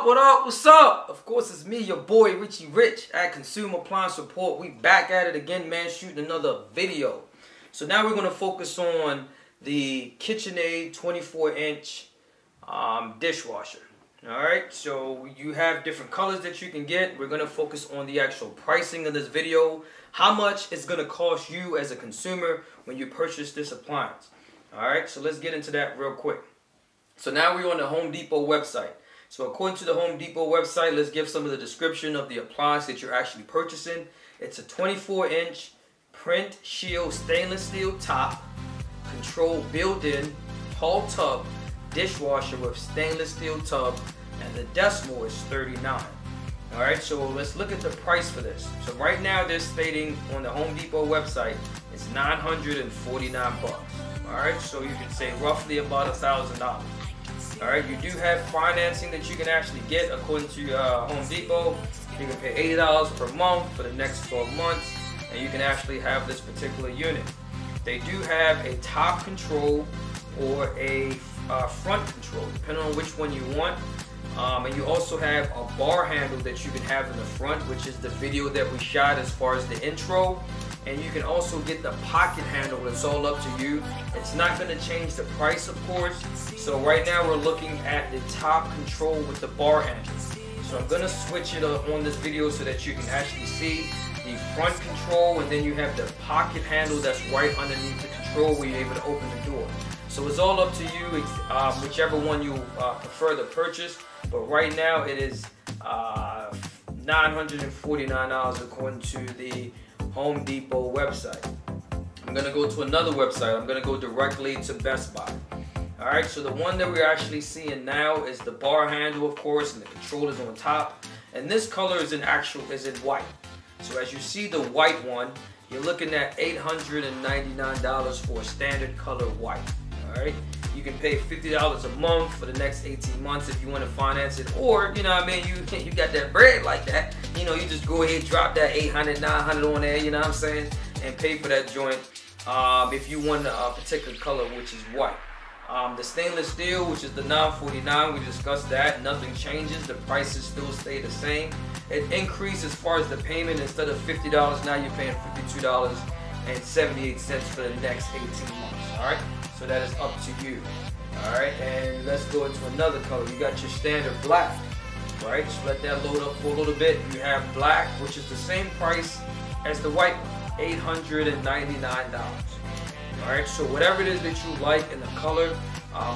up? What up? What's up? Of course, it's me, your boy Richie Rich at Consumer Appliance Support. We back at it again, man, shooting another video. So now we're going to focus on the KitchenAid 24-inch dishwasher. Alright, so you have different colors that you can get. We're going to focus on the actual pricing of this video. How much it's going to cost you as a consumer when you purchase this appliance. Alright, so let's get into that real quick. So now we're on the Home Depot website. So according to the Home Depot website, let's give some of the description of the appliance that you're actually purchasing. It's a 24-inch PrintShield stainless steel top, control built-in, tall tub, dishwasher with stainless steel tub, and the decimal is 39. Alright, so let's look at the price for this. So right now they're stating on the Home Depot website it's $949. Alright, so you can say roughly about $1,000. Alright, you do have financing that you can actually get according to Home Depot. You can pay $80 per month for the next 12 months, and you can actually have this particular unit. They do have a top control or a front control, depending on which one you want. And you also have a bar handle that you can have in the front, which is the video that we shot as far as the intro. And you can also get the pocket handle. It's all up to you. It's not going to change the price, of course. So right now we're looking at the top control with the bar handle. So I'm going to switch it up on this video so that you can actually see the front control, and then you have the pocket handle that's right underneath the control where you're able to open the door. So it's all up to you, whichever one you prefer to purchase. But right now it is $949 according to the Home Depot website. I'm going to go to another website. I'm going to go directly to Best Buy. Alright, so the one that we're actually seeing now is the bar handle, of course, and the control is on top. And this color is in white. So as you see the white one, you're looking at $899 for a standard color white. Alright, you can pay $50 a month for the next 18 months if you want to finance it, or you know what I mean, you got that bread like that, you know, you just go ahead, drop that $800, $900 on there, you know what I'm saying, and pay for that joint if you want a particular color, which is white. The stainless steel, which is the $949, we discussed that, nothing changes, the prices still stay the same. It increased as far as the payment. Instead of $50, now you're paying $52.78 for the next 18 months. Alright, so that is up to you. Alright, and let's go into another color. You got your standard black. Right, just let that load up for a little bit. You have black, which is the same price as the white one, $899. Alright, so whatever it is that you like in the color,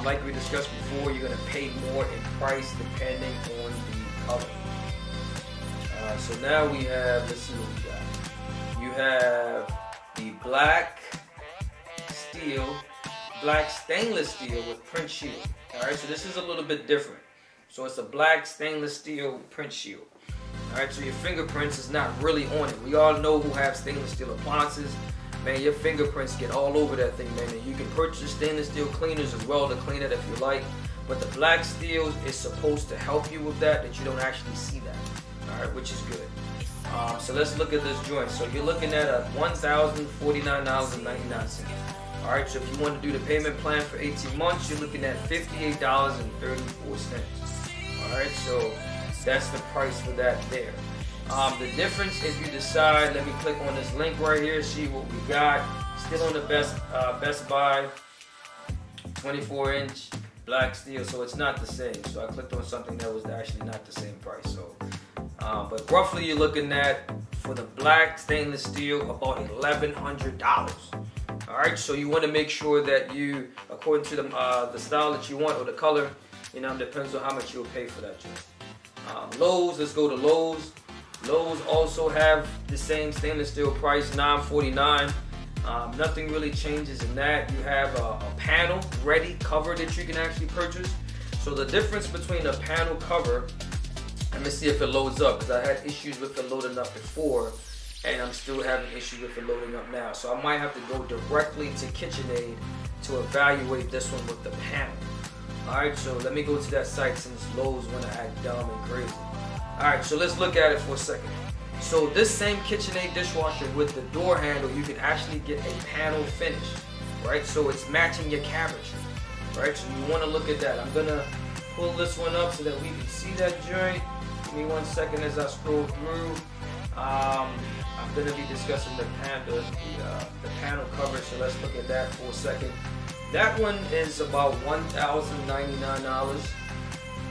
like we discussed before, you're going to pay more in price depending on the color. So now we have, let's see what we got. You have the black stainless steel with PrintShield. Alright, so this is a little bit different. So it's a black stainless steel PrintShield. Alright, so your fingerprints is not really on it. We all know who have stainless steel appliances. Man, your fingerprints get all over that thing, man. And you can purchase stainless steel cleaners as well to clean it if you like. But the black steel is supposed to help you with that you don't actually see that. Alright, which is good. So let's look at this joint. So you're looking at a $1,049.99. Alright, so if you want to do the payment plan for 18 months, you're looking at $58.34. Alright, so that's the price for that there. The difference, if you decide, let me click on this link right here, see what we got. Still on the Best Buy 24-inch black steel, so it's not the same. So I clicked on something that was actually not the same price. So, but roughly you're looking at, for the black stainless steel, about $1,100. Alright, so you want to make sure that you, according to the style that you want or the color, you know, depends on how much you'll pay for that joint. Lowe's, let's go to Lowe's. Lowe's also have the same stainless steel price, $949. Nothing really changes in that. You have a panel ready cover that you can actually purchase. So the difference between a panel cover, let me see if it loads up, because I had issues with it loading up before, and I'm still having issues with it loading up now. So I might have to go directly to KitchenAid to evaluate this one with the panel. Alright, so let me go to that site since Lowe's want to act dumb and crazy. Alright, so let's look at it for a second. So this same KitchenAid dishwasher with the door handle, you can actually get a panel finish, right? So it's matching your cabinetry, right? So you want to look at that. I'm gonna pull this one up so that we can see that joint. Give me 1 second as I scroll through. I'm going to be discussing the panel coverage, so let's look at that for a second. That one is about $1,099,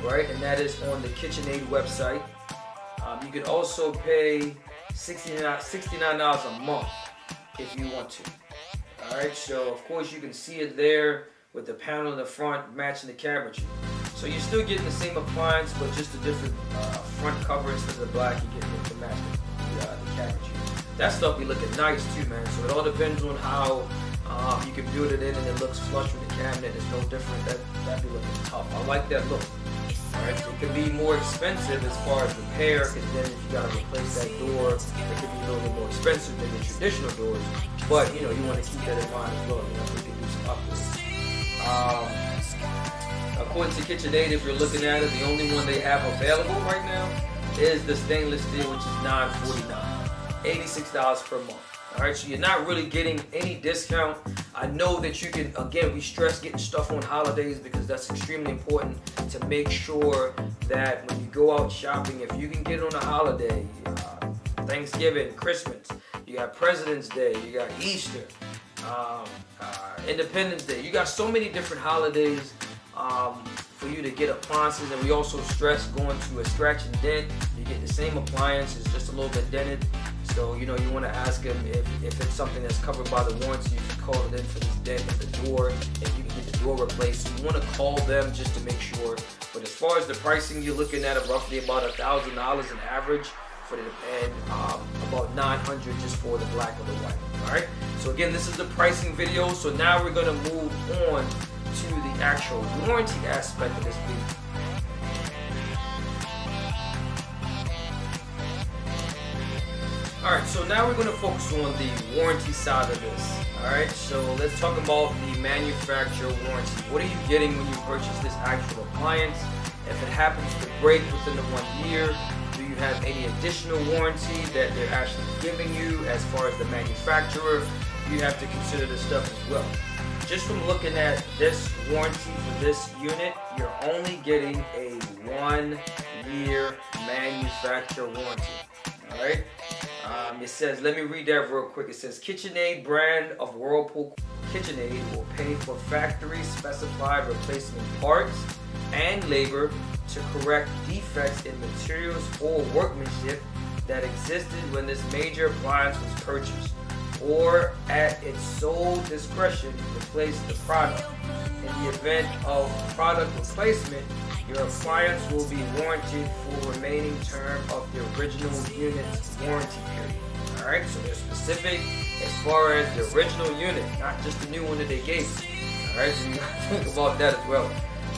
right? And that is on the KitchenAid website. You can also pay $69 a month if you want to. Alright, so of course you can see it there with the panel in the front matching the cabinetry. So you're still getting the same appliance, but just a different front cover instead of the black. You get to match the cabinetry. That stuff be looking nice too, man. So it all depends on how you can build it in and it looks flush with the cabinet. It's no different. That be looking tough. I like that look. Alright, so it can be more expensive as far as repair, because then if you gotta replace that door, it could be a little bit more expensive than the traditional doors. But you know, you want to keep that in mind as well. You know, we can do some upgrades. According to KitchenAid, if you're looking at it, the only one they have available right now is the stainless steel, which is $949, $86 per month. Alright, so you're not really getting any discount. I know that you can, again, we stress getting stuff on holidays because that's extremely important to make sure that when you go out shopping, if you can get on a holiday, Thanksgiving, Christmas, you got President's Day, you got Easter, Independence Day, you got so many different holidays for you to get appliances. And we also stress going to a scratch and dent. You get the same appliance, it's just a little bit dented. So, you know, you want to ask them if it's something that's covered by the warranty. You can call it in for this dent in the door, if you can get the door replaced. So you want to call them just to make sure. But as far as the pricing, you're looking at roughly about $1,000 an average for and about $900 just for the black or the white. All right. So again, this is the pricing video. So now we're going to move on to the actual warranty aspect of this video. Alright, so now we're going to focus on the warranty side of this. Alright, so let's talk about the manufacturer warranty. What are you getting when you purchase this actual appliance? If it happens to break within the 1 year, do you have any additional warranty that they're actually giving you as far as the manufacturer? You have to consider this stuff as well. Just from looking at this warranty for this unit, you're only getting a 1 year manufacturer warranty. Alright? It says, let me read that real quick. It says, KitchenAid brand of Whirlpool KitchenAid will pay for factory specified replacement parts and labor to correct defects in materials or workmanship that existed when this major appliance was purchased, or at its sole discretion replace the product. In the event of product replacement, your appliance will be warranted for remaining term of the original unit's warranty period. Alright, so they're specific as far as the original unit, not just the new one that they gave you. Alright, so you gotta think about that as well.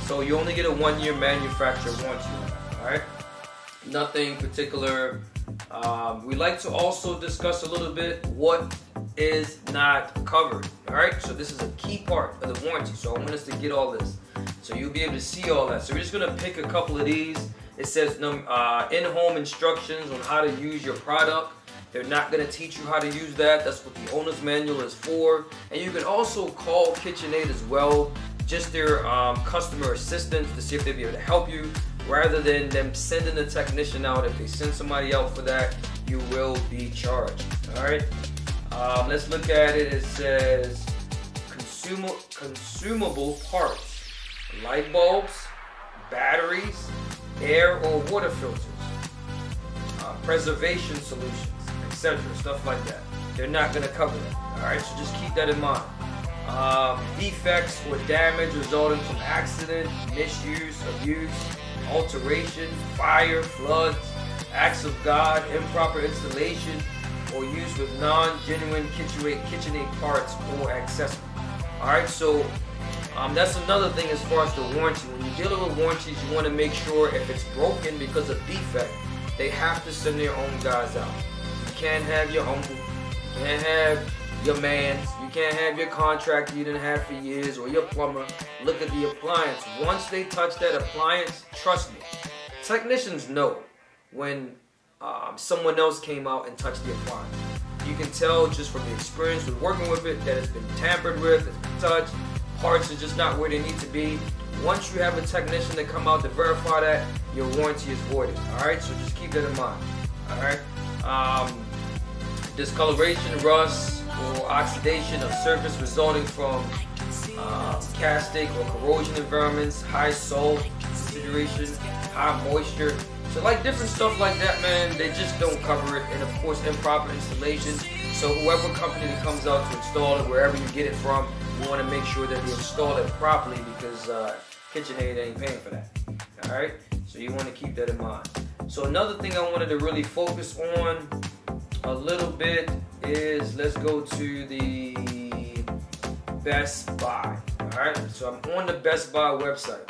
So you only get a 1 year manufacturer warranty. Alright, nothing particular. We like to also discuss a little bit what is not covered. Alright, so this is a key part of the warranty, so I want us to get all this. So you'll be able to see all that. So we're just going to pick a couple of these. It says in-home instructions on how to use your product. They're not going to teach you how to use that. That's what the owner's manual is for. And you can also call KitchenAid as well, just their customer assistance, to see if they'll be able to help you, rather than them sending a technician out. If they send somebody out for that, you will be charged. Alright, let's look at it. It says consumable parts. Light bulbs, batteries, air or water filters, preservation solutions, etc. Stuff like that. They're not going to cover that. Alright, so just keep that in mind. Defects or damage resulting from accident, misuse, abuse, alteration, fire, floods, acts of God, improper installation, or use with non-genuine KitchenAid parts or accessories. Alright, so that's another thing as far as the warranty. When you're dealing with warranties, you want to make sure if it's broken because of defect, they have to send their own guys out. You can't have your uncle, you can't have your man, you can't have your contractor you didn't have for years, or your plumber. Look at the appliance. Once they touch that appliance, trust me, technicians know when someone else came out and touched the appliance. You can tell just from the experience with working with it that it's been tampered with, it's been touched. Parts are just not where they need to be. Once you have a technician to come out to verify that, your warranty is voided. Alright, so just keep that in mind. Alright. Discoloration, rust, or oxidation of surface resulting from castic or corrosion environments, high salt consideration, high moisture. So like different stuff like that, man, they just don't cover it. And of course, improper installation. So whoever company that comes out to install it, wherever you get it from, you want to make sure that they install it properly, because KitchenAid ain't paying for that. Alright, so you want to keep that in mind. So another thing I wanted to really focus on a little bit is, let's go to the Best Buy. Alright, so I'm on the Best Buy website.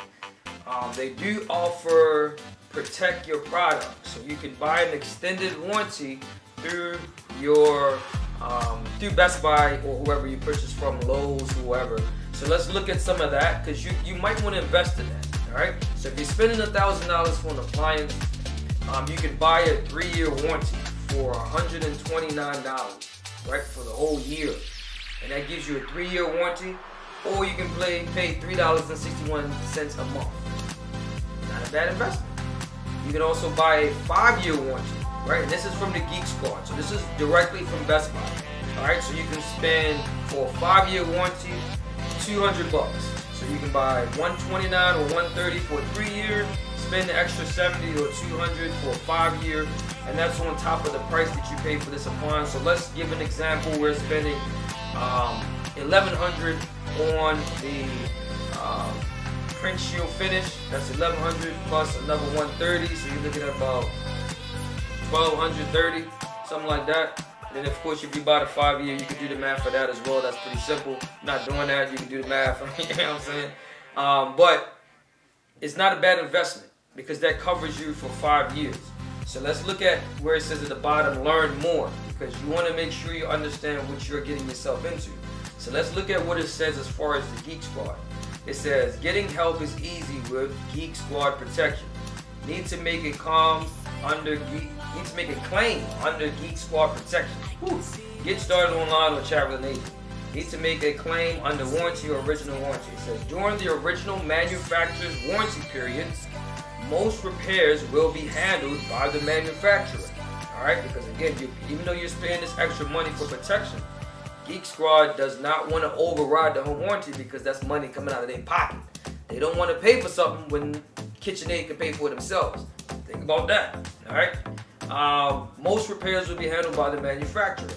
They do offer protect your product, so you can buy an extended warranty through your through Best Buy or whoever you purchase from, Lowe's, whoever. So let's look at some of that, because you might want to invest in that. Alright, so if you're spending $1,000 for an appliance, you can buy a 3-year warranty for $129, right, for the whole year, and that gives you a 3-year warranty. Or you can pay $3.61 a month. Not a bad investment. You can also buy a 5-year warranty, right? And this is from the Geek Squad, so this is directly from Best Buy. All right, so you can spend for a 5-year warranty $200. So you can buy $129 or $130 for a 3-year, spend the extra $70 or $200 for a 5-year, and that's on top of the price that you pay for this appliance. So let's give an example. We're spending $1,100 on the PrintShield finish. That's $1,100 plus another $130, so you're looking at about $1,230, something like that. And then of course, if you buy the 5-year, you can do the math for that as well. That's pretty simple. Not doing that, you can do the math. You know what I'm saying? But it's not a bad investment, because that covers you for 5 years. So let's look at where it says at the bottom, learn more, because you want to make sure you understand what you're getting yourself into. So let's look at what it says as far as the Geek Squad. It says, getting help is easy with Geek Squad protection. Need to make a claim under Geek Squad protection. Whew. Get started online or chat with an agent. Need to make a claim under warranty or original warranty. It says, during the original manufacturer's warranty period, most repairs will be handled by the manufacturer. Alright, because again, even though you're spending this extra money for protection, Geek Squad does not want to override the home warranty, because that's money coming out of their pocket. They don't want to pay for something when KitchenAid can pay for it themselves. Think about that. Alright, most repairs will be handled by the manufacturer.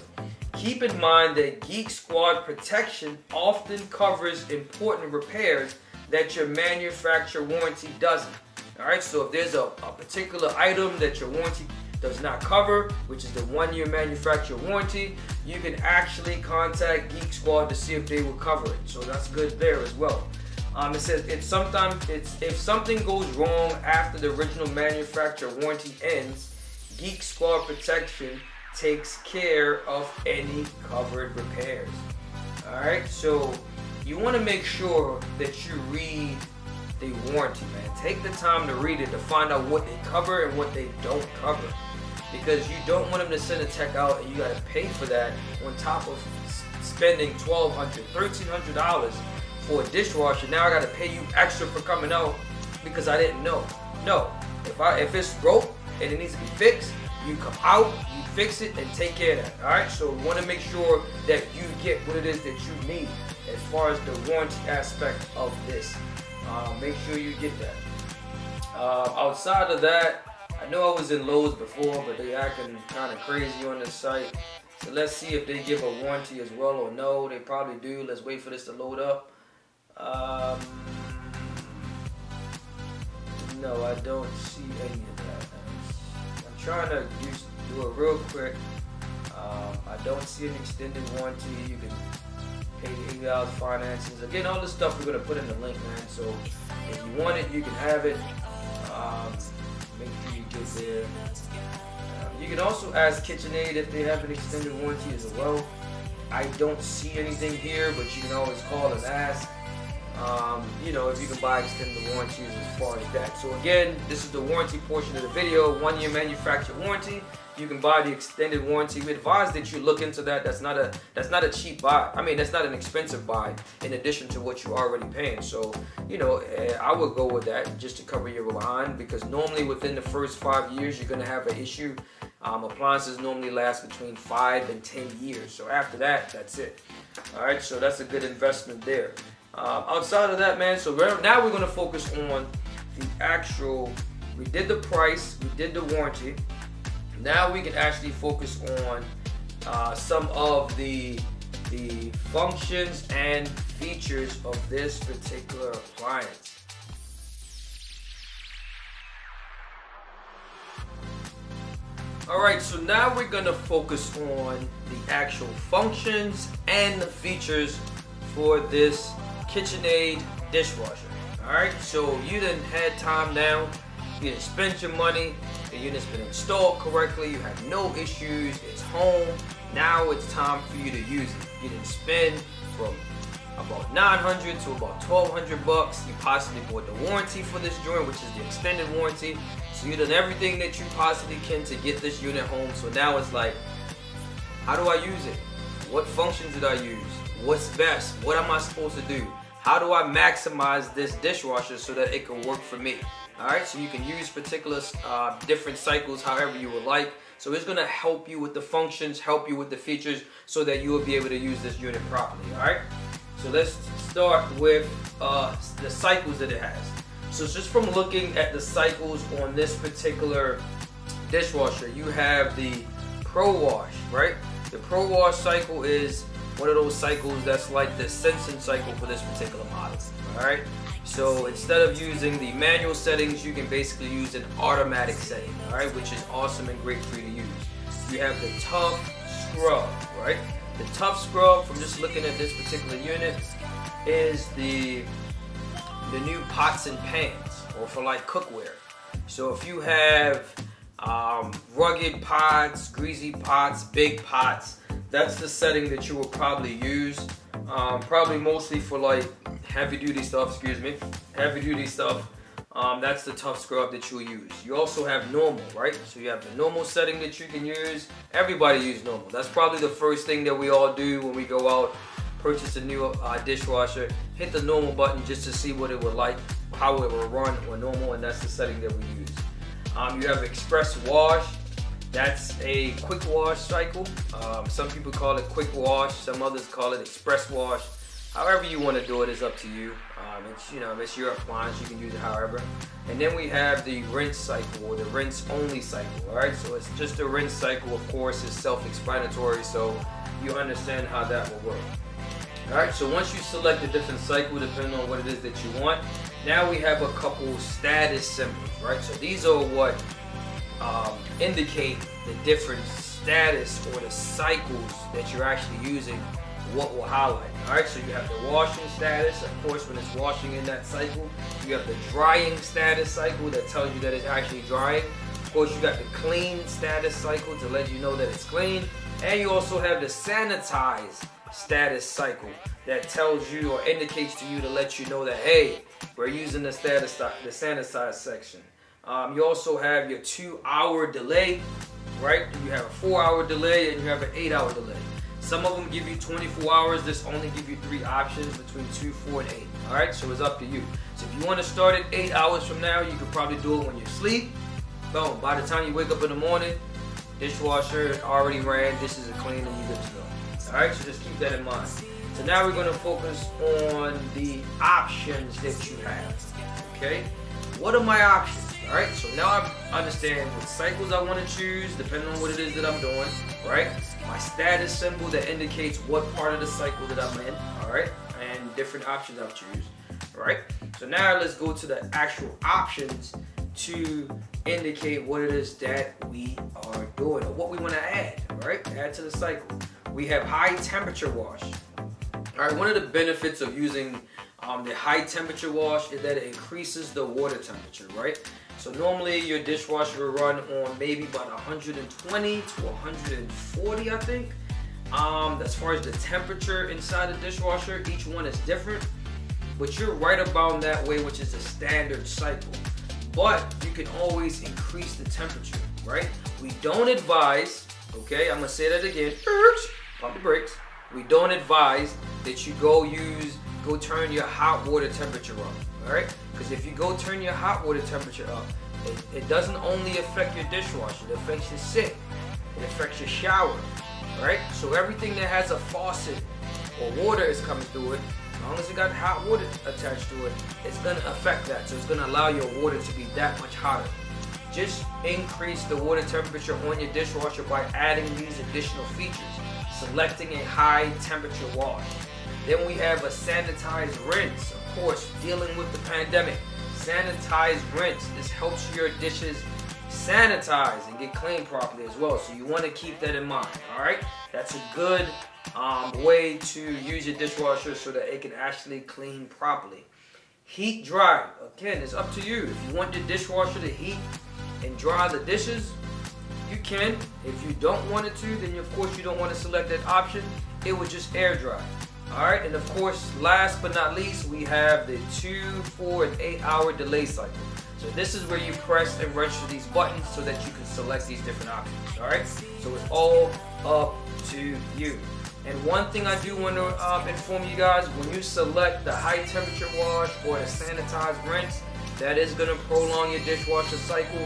Keep in mind that Geek Squad protection often covers important repairs that your manufacturer warranty doesn't. Alright, so if there's a particular item that your warranty does not cover, which is the 1-year manufacturer warranty, you can actually contact Geek Squad to see if they will cover it. So that's good there as well. It says if something goes wrong after the original manufacturer warranty ends, Geek Squad protection takes care of any covered repairs. Alright, so you want to make sure that you read the warranty, man. Take the time to read it to find out what they cover and what they don't cover, because you don't want them to send a tech out and you got to pay for that on top of spending $1,200, $1,300 for a dishwasher. Now I got to pay you extra for coming out because I didn't know. No, if it's broke and it needs to be fixed, you come out, you fix it, and take care of that. Alright, so we want to make sure that you get what it is that you need as far as the warranty aspect of this. Make sure you get that. Outside of that, I know I was in Lowe's before, but they acting kind of crazy on this site. So let's see if they give a warranty as well or no. They probably do. Let's wait for this to load up. No, I don't see any of that. I'm trying to do it real quick. I don't see an extended warranty. You can pay the $80 finances. Again, all this stuff we're going to put in the link, man. So if you want it, you can have it. Make sure you get there. You can also ask KitchenAid if they have an extended warranty as well. I don't see anything here, but you can always call and ask. you know, if you can buy extended warranties as far as that. So again, this is the warranty portion of the video. 1-year manufacturer warranty. You can buy the extended warranty. We advise that you look into that. That's not a cheap buy. I mean, that's not an expensive buy in addition to what you're already paying. So, you know, I would go with that just to cover your behind, because normally within the first 5 years, you're gonna have an issue. Appliances normally last between 5 and 10 years. So after that, that's it. All right, so that's a good investment there. Outside of that, man, so now we're gonna focus on the actual, we did the price, we did the warranty. Now we can actually focus on some of the functions and features of this particular appliance. Alright, so now we're going to focus on the actual functions and the features for this KitchenAid dishwasher. Alright, so you done had time now, you done spent your money, the unit's been installed correctly, you have no issues, it's home. Now it's time for you to use it. You didn't spend from about $900 to about $1,200. You possibly bought the warranty for this joint, which is the extended warranty. So you've done everything that you possibly can to get this unit home. So now it's like, how do I use it? What functions did I use? What's best? What am I supposed to do? How do I maximize this dishwasher so that it can work for me? Alright, so you can use particular different cycles however you would like. So it's going to help you with the functions, help you with the features, so that you will be able to use this unit properly. Alright, so let's start with the cycles that it has. So just from looking at the cycles on this particular dishwasher, you have the Pro Wash, right? The Pro Wash cycle is one of those cycles that's like the sensing cycle for this particular model. Alright, so instead of using the manual settings, you can basically use an automatic setting, alright, which is awesome and great for you to use. You have the Tough Scrub, right? The Tough Scrub, from just looking at this particular unit, is the new pots and pans, or for like cookware. So if you have rugged pots, greasy pots, big pots, that's the setting that you will probably use. Probably mostly for like heavy duty stuff, that's the Tough Scrub that you'll use. You also have normal, right? So you have the normal setting that you can use. Everybody uses normal. That's probably the first thing that we all do when we go out, purchase a new dishwasher, hit the normal button just to see what it would like, how it will run on normal, and that's the setting that we use. You have Express Wash. That's a quick wash cycle. Some people call it quick wash, some others call it express wash. However you want to do it is up to you. It's your appliance, you can use it however. And then we have the rinse cycle, or the rinse only cycle. Alright, so it's just a rinse cycle, of course, it's self-explanatory, so you understand how that will work. Alright, so once you select a different cycle depending on what it is that you want, now we have a couple status symbols, right? So these are what indicate the different status or the cycles that you're actually using, what will highlight. Alright, so you have the washing status, of course, when it's washing in that cycle. You have the drying status cycle that tells you that it's actually drying. Of course, you got the clean status cycle to let you know that it's clean. And you also have the sanitize status cycle that tells you or indicates to you to let you know that, hey, we're using the sanitize section. You also have your 2-hour delay, right? You have a 4-hour delay and you have an 8-hour delay. Some of them give you 24 hours. This only give you 3 options between 2, 4, and 8. All right, so it's up to you. So if you want to start it 8 hours from now, you could probably do it when you sleep. Boom. By the time you wake up in the morning, dishwasher already ran, dishes are clean, and you're good to go. All right, so just keep that in mind. So now we're going to focus on the options that you have. Okay, what are my options? All right, so now I understand what cycles I want to choose depending on what it is that I'm doing, right? My status symbol that indicates what part of the cycle that I'm in, all right? And different options I've choose, all right? So now let's go to the actual options to indicate what it is that we are doing or what we want to add, all right? Add to the cycle. We have high temperature wash. All right, one of the benefits of using the high temperature wash is that it increases the water temperature, right? So normally your dishwasher will run on maybe about 120 to 140, I think. As far as the temperature inside the dishwasher, each one is different. but you're right about that way, which is a standard cycle. But you can always increase the temperature, right? We don't advise, okay, I'm gonna say that again, pump the brakes. We don't advise that you go turn your hot water temperature up, all right? Because if you go turn your hot water temperature up, it doesn't only affect your dishwasher, it affects your sink, it affects your shower, right? So everything that has a faucet or water is coming through it, as long as it got hot water attached to it, it's gonna affect that. So it's gonna allow your water to be that much hotter. Just increase the water temperature on your dishwasher by adding these additional features. Selecting a high temperature wash. Then we have a sanitized rinse. Of course, dealing with the pandemic. Sanitized rinse. This helps your dishes sanitize and get cleaned properly as well. So you want to keep that in mind. Alright? That's a good way to use your dishwasher so that it can actually clean properly. Heat dry. Again, it's up to you. If you want your dishwasher to heat and dry the dishes, you can. If you don't want it to, then of course you don't want to select that option. It would just air dry. Alright, and of course, last but not least, we have the 2, 4, and 8 hour delay cycle. So this is where you press and register these buttons so that you can select these different options. Alright, so it's all up to you. And one thing I do want to inform you guys, when you select the high temperature wash or the sanitized rinse, that is going to prolong your dishwasher cycle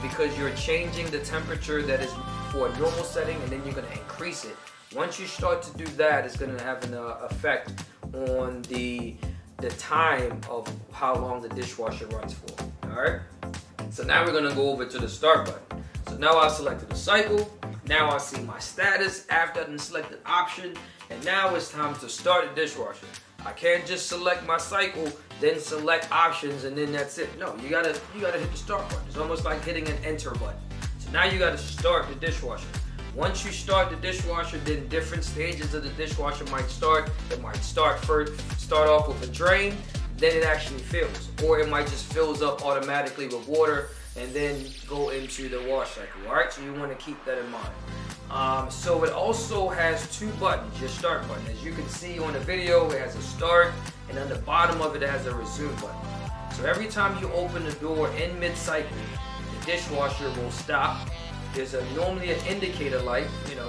because you're changing the temperature that is for a normal setting and then you're going to increase it. Once you start to do that, it's going to have an effect on the time of how long the dishwasher runs for. Alright? So now we're going to go over to the start button. So now I selected the cycle. Now I see my status after I selected option. And now it's time to start the dishwasher. I can't just select my cycle, then select options, and then that's it. No, you gotta hit the start button. It's almost like hitting an enter button. So now you gotta start the dishwasher. Once you start the dishwasher, then different stages of the dishwasher might start. It might start off with a drain, then it actually fills. Or it might just fills up automatically with water and then go into the wash cycle. Alright, so you want to keep that in mind. So it also has two buttons, your start button. As you can see on the video, it has a start, and on the bottom of it has a resume button. So every time you open the door in mid-cycle, the dishwasher will stop. There's normally an indicator light,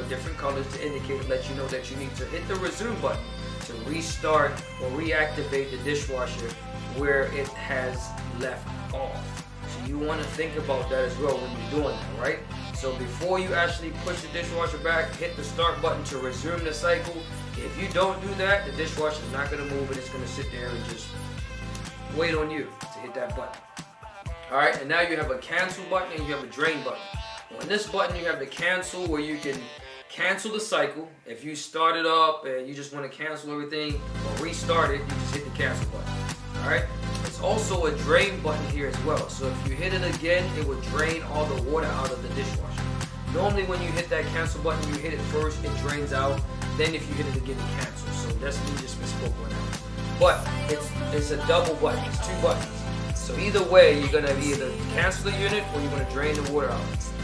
different colors to indicate, let you know that you need to hit the resume button to restart or reactivate the dishwasher where it has left off. So you want to think about that as well when you're doing that, right? So before you actually push the dishwasher back, hit the start button to resume the cycle. If you don't do that, the dishwasher is not going to move and it's going to sit there and just wait on you to hit that button. Alright, and now you have a cancel button and you have a drain button. On this button you have the cancel where you can cancel the cycle. If you start it up and you just want to cancel everything or restart it, you just hit the cancel button. Alright? There's also a drain button here as well. So if you hit it again, it will drain all the water out of the dishwasher. Normally when you hit that cancel button, you hit it first, it drains out. Then if you hit it again, it cancels. So that's me just misspoke on that. But it's a double button. It's two buttons. So either way, you're going to either cancel the unit or you're going to drain the water out.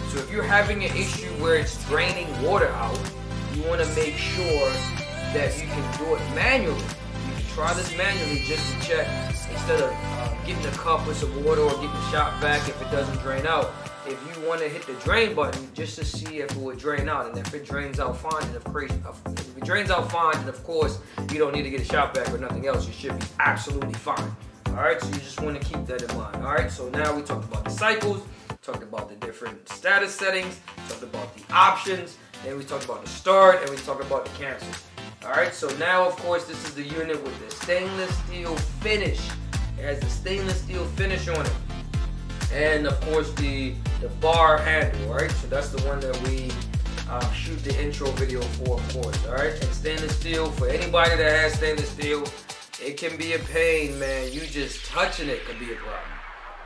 So if you're having an issue where it's draining water out, you want to make sure that you can do it manually. You can try this manually just to check instead of getting a cup with some water or getting a shop vac if it doesn't drain out. If you want to hit the drain button just to see if it will drain out, and if it drains out fine, and if it drains out fine, then of course you don't need to get a shop vac or nothing else. You should be absolutely fine. Alright, so you just want to keep that in mind. Alright, so now we talked about the cycles, talked about the different status settings, talked about the options, then we talked about the start, and we talked about the cancel. Alright, so now of course this is the unit with the stainless steel finish. It has the stainless steel finish on it. And of course the bar handle, alright? So that's the one that we shoot the intro video for, of course, alright? And stainless steel, for anybody that has stainless steel, it can be a pain, man. You just touching it could be a problem.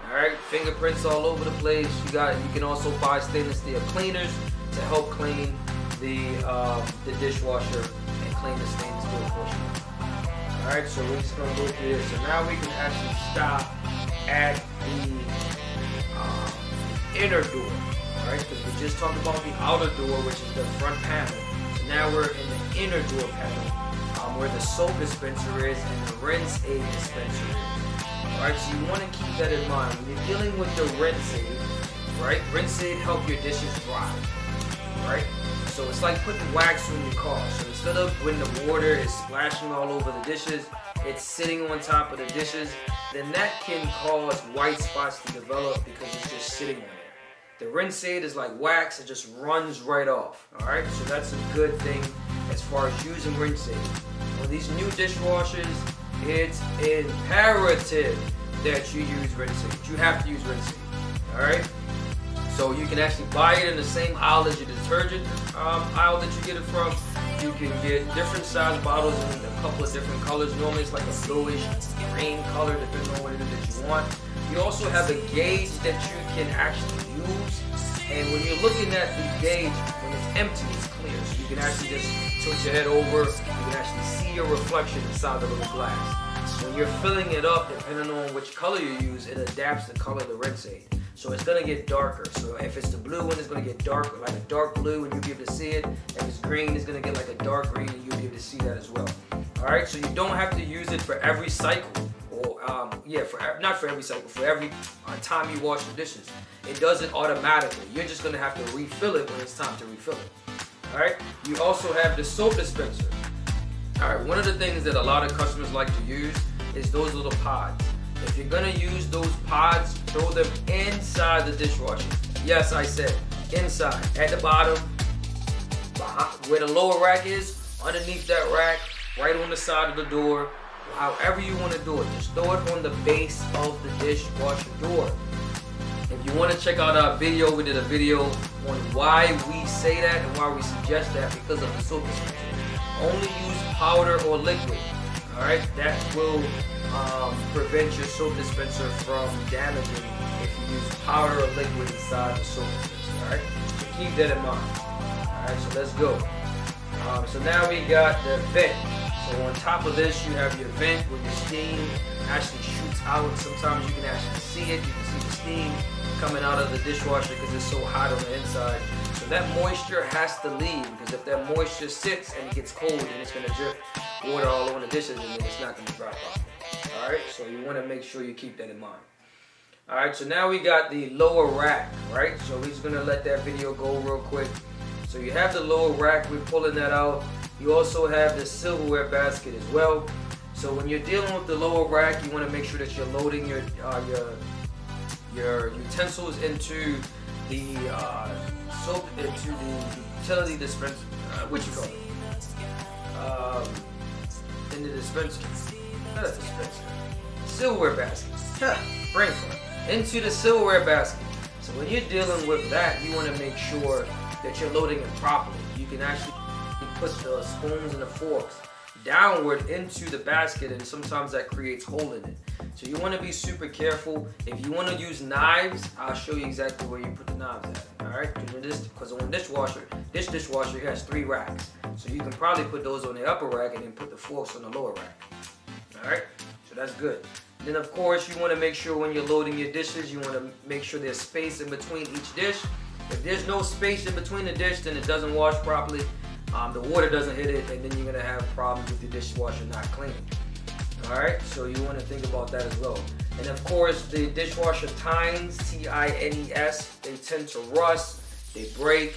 Alright, fingerprints all over the place. You can also buy stainless steel cleaners to help clean the dishwasher and clean the stainless steel portion. Alright, so we're just gonna go through this. So now we can actually stop at the inner door. Alright, because we just talked about the outer door, which is the front panel. So now we're in the inner door panel. where the soap dispenser is and the rinse aid dispenser is. Alright, so you want to keep that in mind. When you're dealing with the rinse aid, right? Rinse aid help your dishes dry, right? So it's like putting wax on your car. So instead of when the water is splashing all over the dishes, it's sitting on top of the dishes, then that can cause white spots to develop because it's just sitting on there. The rinse aid is like wax, it just runs right off. Alright, so that's a good thing as far as using rinse aid. On these new dishwashers, it's imperative that you use rinse aid. You have to use rinse aid. Alright? So you can actually buy it in the same aisle as your detergent aisle that you get it from. You can get different size bottles in a couple of different colors. Normally it's like a bluish green color depending on what it is that you want. You also have a gauge that you can actually use. And when you're looking at the gauge, when it's empty, it's clear. So you can actually just tilt your head over. You can actually see your reflection inside the little glass. When you're filling it up, depending on which color you use, it adapts the color of the rinse aid. So it's going to get darker. So if it's the blue one, it's going to get darker, like a dark blue, and you'll be able to see it. If it's green, it's going to get like a dark green, and you'll be able to see that as well. Alright, so you don't have to use it for every cycle. Or, not for every cycle, for every time you wash the dishes. It does it automatically. You're just going to have to refill it when it's time to refill it. Alright, you also have the soap dispenser. Alright, one of the things that a lot of customers like to use is those little pods. If you're going to use those pods, throw them inside the dishwasher. Yes, I said inside. At the bottom, where the lower rack is, underneath that rack, right on the side of the door, however you want to do it. Just throw it on the base of the dishwasher door. If you want to check out our video, we did a video on why we say that and why we suggest that because of the soap dispenser. Only use powder or liquid. Alright, that will prevent your soap dispenser from damaging if you use powder or liquid inside the soap dispenser. Alright, so keep that in mind. Alright, so let's go. So now we got the vent. So on top of this, you have your vent where your steam actually shoots out. Sometimes you can actually see it. You can see the steam coming out of the dishwasher because it's so hot on the inside. So that moisture has to leave because if that moisture sits and it gets cold, then it's going to drip water all over the dishes and then it's not going to dry properly. Alright, so you want to make sure you keep that in mind. Alright, so now we got the lower rack, right? So we're just going to let that video go real quick. So you have the lower rack, we're pulling that out. You also have the silverware basket as well. So when you're dealing with the lower rack, you want to make sure that you're loading your utensils into the soap, into the utility dispenser. What you call it? In the dispenser. Not a dispenser. Silverware basket. Brain fart. Into the silverware basket. So when you're dealing with that, you want to make sure that you're loading it properly. You can actually put the spoons and the forks downward into the basket, and sometimes that creates hole in it. So you want to be super careful. If you want to use knives, I'll show you exactly where you put the knives at. Alright, because on this dishwasher has 3 racks. So you can probably put those on the upper rack and then put the forks on the lower rack. Alright, so that's good. Then of course you want to make sure when you're loading your dishes, you want to make sure there's space in between each dish. If there's no space in between the dish, then it doesn't wash properly. The water doesn't hit it, and then you're going to have problems with your dishwasher not cleaning. Alright, so you want to think about that as well. And of course, the dishwasher tines, T-I-N-E-S, they tend to rust, they break.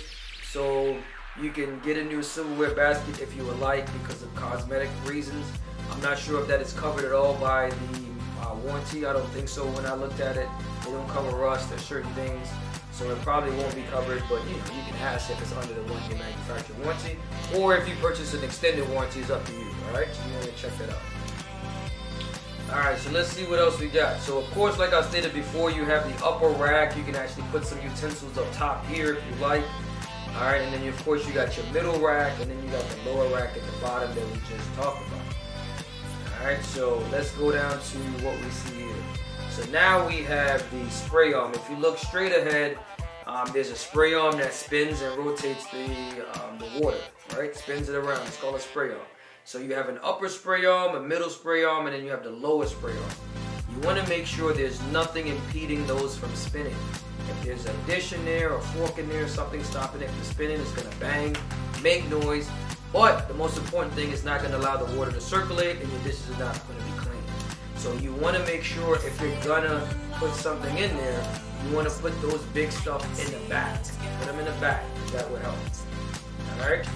So you can get a new silverware basket if you would like because of cosmetic reasons. I'm not sure if that is covered at all by the warranty. I don't think so. When I looked at it, they don't cover rust. There's certain things. So it probably won't be covered, but you can ask if it's under the 1-year manufacturer warranty, or if you purchase an extended warranty, it's up to you. Alright, so you want to check that out. Alright, so let's see what else we got. So of course, like I stated before, you have the upper rack. You can actually put some utensils up top here if you like. Alright, and then of course you got your middle rack, and then you got the lower rack at the bottom that we just talked about. Alright, so let's go down to what we see here. So now we have the spray arm. If you look straight ahead, there's a spray arm that spins and rotates the water, right? Spins it around. It's called a spray arm. So you have an upper spray arm, a middle spray arm, and then you have the lower spray arm. You want to make sure there's nothing impeding those from spinning. If there's a dish in there or fork in there, something stopping it from spinning, it's going to bang, make noise. But the most important thing is not going to allow the water to circulate, and your dishes are not going to be clean. So you want to make sure if you're going to put something in there, you want to put those big stuff in the back. Put them in the back. That will help. Alright?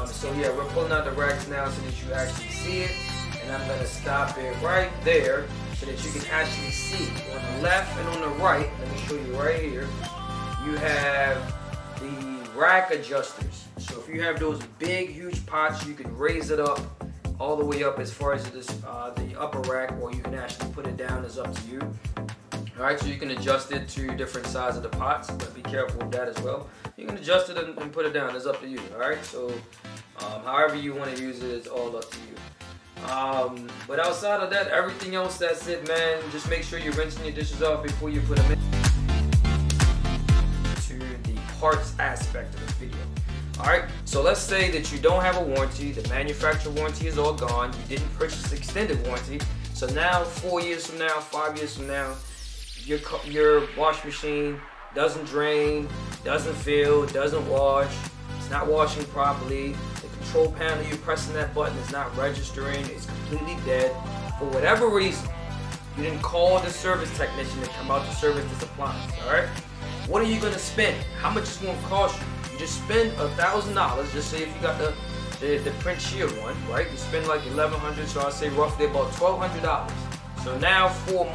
So yeah, we're pulling out the racks now so that you actually see it. And I'm going to stop it right there so that you can actually see. On the left and on the right, let me show you right here, you have the rack adjusters. So if you have those big, huge pots, you can raise it up all the way up as far as the upper rack, or you can actually put it down. It's up to you. Alright, so you can adjust it to different size of the pots, but be careful with that as well. You can adjust it and put it down. It's up to you. Alright, so however you want to use it, it's all up to you. But outside of that, everything else, that's it, man. Just make sure you're rinsing your dishes off before you put them in. To the parts aspect of the video. Alright, so let's say that you don't have a warranty, the manufacturer warranty is all gone, you didn't purchase extended warranty, so now 4 years from now, 5 years from now, your wash machine doesn't drain, doesn't fill, doesn't wash, it's not washing properly, the control panel, you're pressing that button, is not registering, it's completely dead. For whatever reason, you didn't call the service technician to come out to service this appliance, alright? What are you going to spend? How much is it going to cost you? You just spend $1,000, just say if you got the PrintShield one, right? You spend like $1,100, so I say roughly about $1,200. So now 4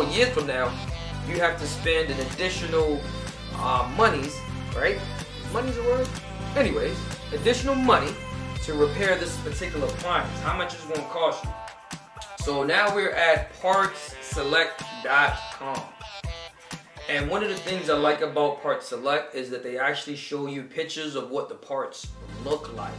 years from now, you have to spend an additional monies, right? Money's a word? Anyways, additional money to repair this particular appliance. How much is it going to cost you? So now we're at PartsSelect.com. And one of the things I like about Parts Select is that they actually show you pictures of what the parts look like.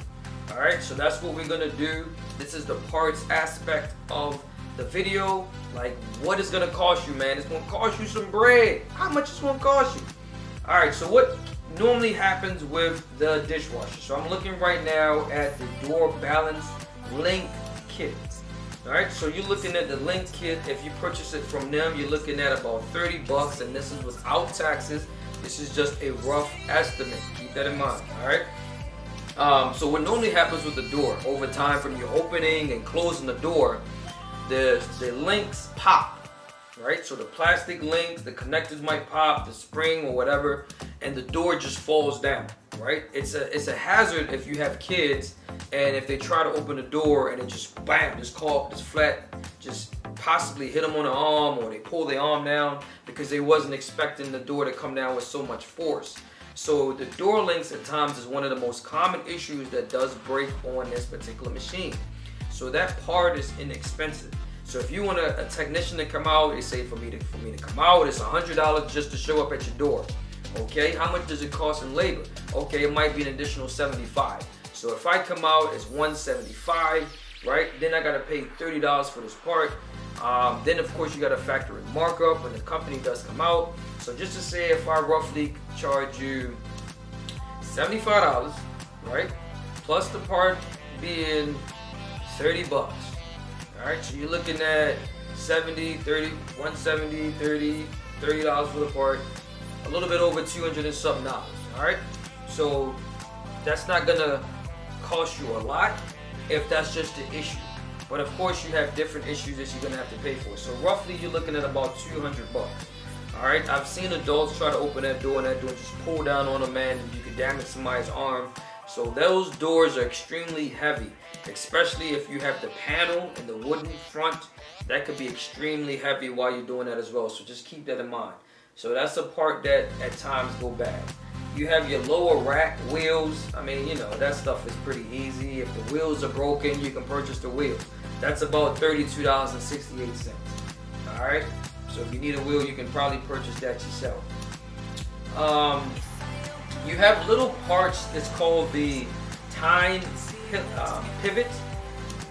Alright, so that's what we're going to do. This is the parts aspect of the video. Like, what is going to cost you, man? It's going to cost you some bread. How much is it going to cost you? Alright, so what normally happens with the dishwasher? So I'm looking right now at the door balance link kit. Alright, so you're looking at the link kit. If you purchase it from them, you're looking at about $30, and this is without taxes. This is just a rough estimate. Keep that in mind, alright? So what normally happens with the door, over time from you opening and closing the door, the links pop, right? So the plastic links, the connectors might pop, the spring or whatever, and the door just falls down, right? It's a hazard if you have kids, and if they try to open the door and it just bam, just flat, just possibly hit them on the arm, or they pull their arm down because they wasn't expecting the door to come down with so much force. So the door links at times is one of the most common issues that does break on this particular machine. So that part is inexpensive. So if you want a technician to come out, they say for me to come out, it's $100 just to show up at your door. Okay, how much does it cost in labor? Okay, it might be an additional $75. So if I come out, it's $175, right? Then I gotta pay $30 for this part. Then of course you gotta factor in markup when the company does come out. So just to say, if I roughly charge you $75, right? Plus the part being $30. All right, so you're looking at 70, 30, 170, 30, $30 for the part. A little bit over 200 and something dollars. All right, so that's not gonna cost you a lot if that's just the issue. But of course you have different issues that you're gonna have to pay for. So roughly you're looking at about $200. Alright, I've seen adults try to open that door and that door just pull down on a man, and you could damage somebody's arm. So those doors are extremely heavy, especially if you have the panel and the wooden front. That could be extremely heavy while you're doing that as well. So just keep that in mind. So that's a part that at times go bad. You have your lower rack wheels. I mean, you know, that stuff is pretty easy. If the wheels are broken, you can purchase the wheel. That's about $32.68. Alright? So if you need a wheel, you can probably purchase that yourself. You have little parts that's called the tine pivot.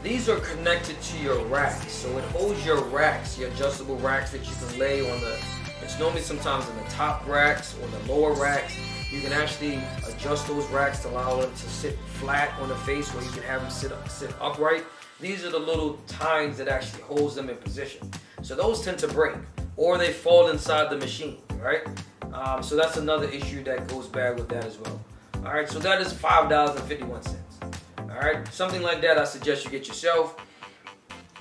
These are connected to your racks. So it holds your racks, your adjustable racks that you can lay on the, it's normally sometimes in the top racks or the lower racks. You can actually adjust those racks to allow them to sit flat on the face, where you can have them sit upright. These are the little tines that actually holds them in position. So those tend to break, or they fall inside the machine, right? So that's another issue that goes bad with that as well. Alright, so that is $5.51. Alright, something like that I suggest you get yourself.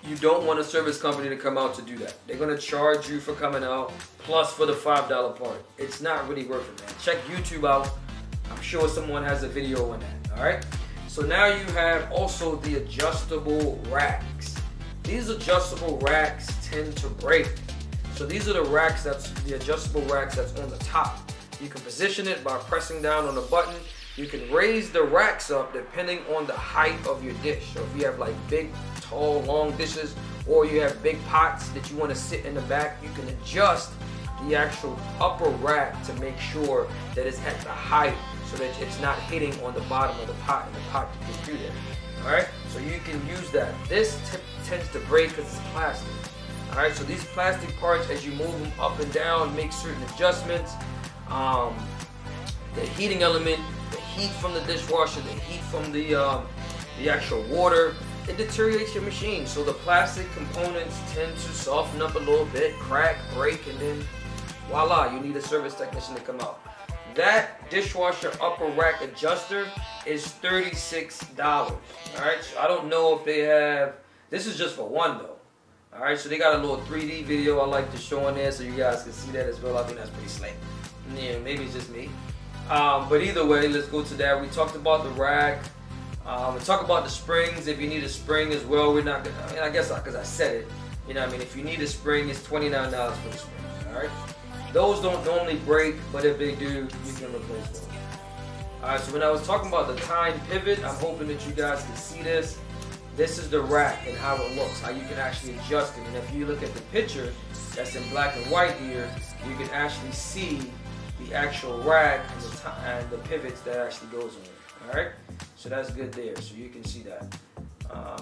You don't want a service company to come out to do that. They're going to charge you for coming out, plus for the $5 part. It's not really worth it, man. Check YouTube out. I'm sure someone has a video on that. Alright, so now you have also the adjustable racks. These adjustable racks tend to break. So these are the racks, that's the adjustable racks that's on the top. You can position it by pressing down on the button. You can raise the racks up depending on the height of your dish. So if you have like big, tall, long dishes, or you have big pots that you want to sit in the back, you can adjust the actual upper rack to make sure that it's at the height so that it's not hitting on the bottom of the pot and the pot can get through there. Alright, so you can use that. This tends to break because it's plastic. Alright, so these plastic parts, as you move them up and down, make certain adjustments. The heating element, the heat from the dishwasher, the heat from the actual water, it deteriorates your machine. So the plastic components tend to soften up a little bit, crack, break, and then voila, you need a service technician to come out. That dishwasher upper rack adjuster is $36. Alright, so I don't know if they have, this is just for one though. Alright, so they got a little 3D video I like to show on there so you guys can see that as well. I think that's pretty slick. Yeah, maybe it's just me. But either way, let's go to that. We talked about the rack. We talked about the springs. If you need a spring as well, we're not gonna, I mean, I guess because I said it. You know what I mean? If you need a spring, it's $29 for the spring. Alright? Those don't normally break, but if they do, you can replace them. Alright, so when I was talking about the time pivot, I'm hoping that you guys can see this. This is the rack and how it looks, how you can actually adjust it. And if you look at the picture that's in black and white here, you can actually see the actual rack and the pivots that actually goes on it. Alright, so that's good there, so you can see that.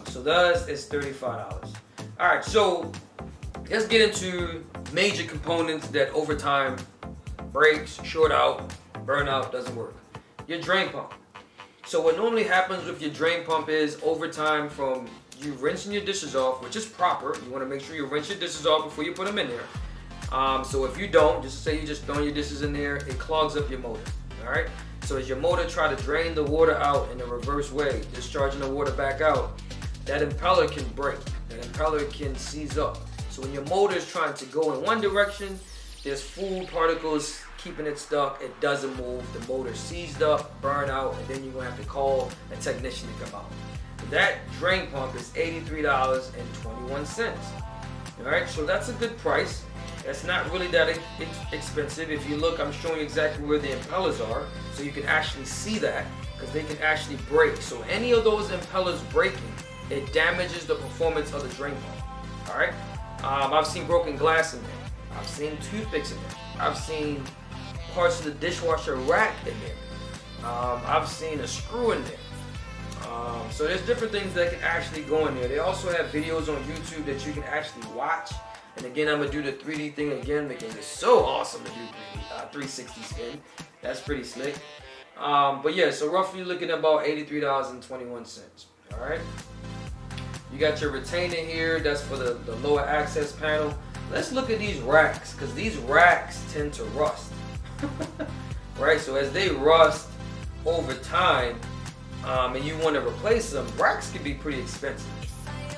So that is $35. Alright, so let's get into major components that over time breaks, short out, burn out, doesn't work. Your drain pump. So what normally happens with your drain pump is over time from you rinsing your dishes off, which is proper. You want to make sure you rinse your dishes off before you put them in there. So if you don't, just say you just throw your dishes in there, it clogs up your motor. Alright? So as your motor try to drain the water out in the reverse way, discharging the water back out, that impeller can break. That impeller can seize up. So when your motor is trying to go in one direction, there's food particles keeping it stuck, it doesn't move, the motor seized up, burn out, and then you're going to have to call a technician to come out. That drain pump is $83.21. Alright, so that's a good price. That's not really that expensive. If you look, I'm showing you exactly where the impellers are, so you can actually see that, because they can actually break. So any of those impellers breaking, it damages the performance of the drain pump. Alright? I've seen broken glass in there. I've seen toothpicks in there. I've seen parts of the dishwasher rack in there. I've seen a screw in there. So there's different things that can actually go in there. They also have videos on YouTube that you can actually watch. And again, I'm going to do the 3D thing again because it's so awesome to do 360 spin. That's pretty slick. But yeah, so roughly looking at about $83.21. Alright. You got your retainer here. That's for the lower access panel. Let's look at these racks, because these racks tend to rust. Right, so as they rust over time, and you want to replace them, racks can be pretty expensive.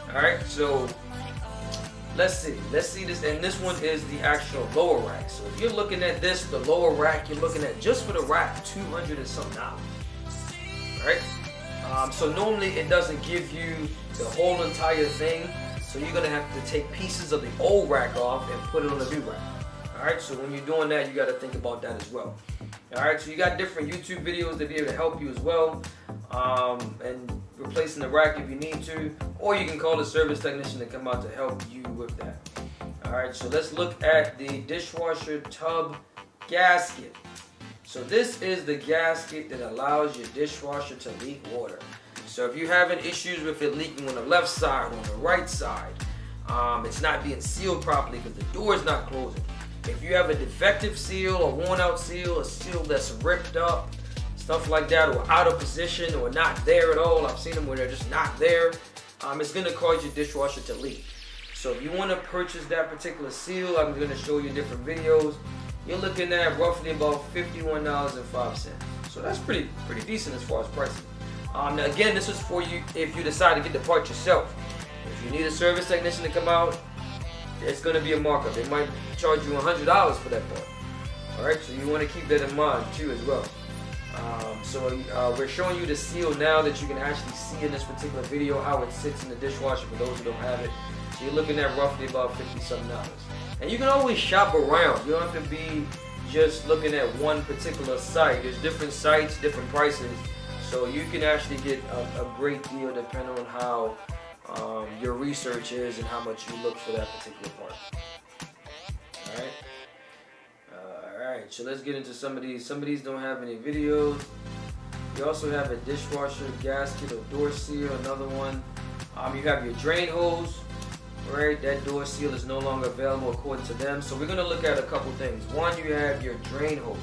Alright, so let's see this, and this one is the actual lower rack. So if you're looking at this, the lower rack, you're looking at just for the rack $200 and some dollars. Alright, so normally it doesn't give you the whole entire thing. So you're going to have to take pieces of the old rack off and put it on the new rack. Alright, so when you're doing that, you got to think about that as well. Alright, so you got different YouTube videos that be able to help you as well. And replacing the rack if you need to. Or you can call a service technician to come out to help you with that. Alright, so let's look at the dishwasher tub gasket. So this is the gasket that allows your dishwasher to leak water. So if you're having issues with it leaking on the left side or on the right side, it's not being sealed properly because the door is not closing. If you have a defective seal, a worn out seal, a seal that's ripped up, stuff like that, or out of position or not there at all, I've seen them where they're just not there, it's going to cause your dishwasher to leak. So if you want to purchase that particular seal, I'm going to show you different videos. You're looking at roughly about $51.05. So that's pretty decent as far as pricing. Now again, this is for you if you decide to get the part yourself. If you need a service technician to come out, it's going to be a markup. They might charge you $100 for that part. Alright, so you want to keep that in mind too as well. We're showing you the seal now that you can actually see in this particular video how it sits in the dishwasher for those who don't have it. So you're looking at roughly about $50-something. And you can always shop around. You don't have to be just looking at one particular site. There's different sites, different prices. So you can actually get a great deal depending on how your research is and how much you look for that particular part. Alright, so let's get into some of these. Some of these don't have any videos. You also have a dishwasher gasket or door seal, another one. You have your drain hose. Right, that door seal is no longer available according to them. So we're going to look at a couple things. One, you have your drain hose.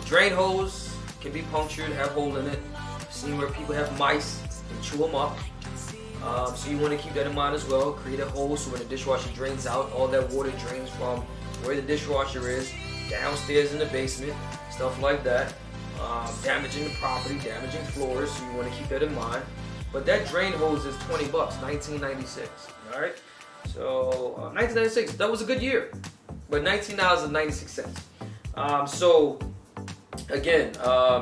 Drain hose can be punctured, have a hole in it. I've seen where people have mice, they chew them up. So you want to keep that in mind as well. Create a hole so when the dishwasher drains out, all that water drains from where the dishwasher is, downstairs in the basement, stuff like that. Damaging the property, damaging floors, so you want to keep that in mind. But that drain hose is $20, 1996. All right, so 1996, that was a good year, but $19.96. So again,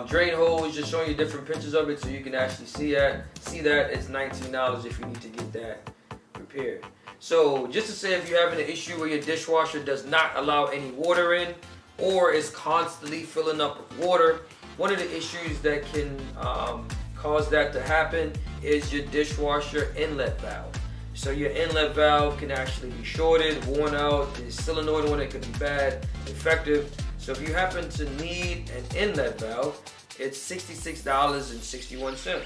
drain hose, just showing you different pictures of it so you can actually see that. It's $19 if you need to get that repaired. So just to say, if you're having an issue where your dishwasher does not allow any water in or is constantly filling up with water, one of the issues that can cause that to happen is your dishwasher inlet valve. So your inlet valve can actually be shorted, worn out, the solenoid on it could be bad, defective. So if you happen to need an inlet valve, it's $66.61.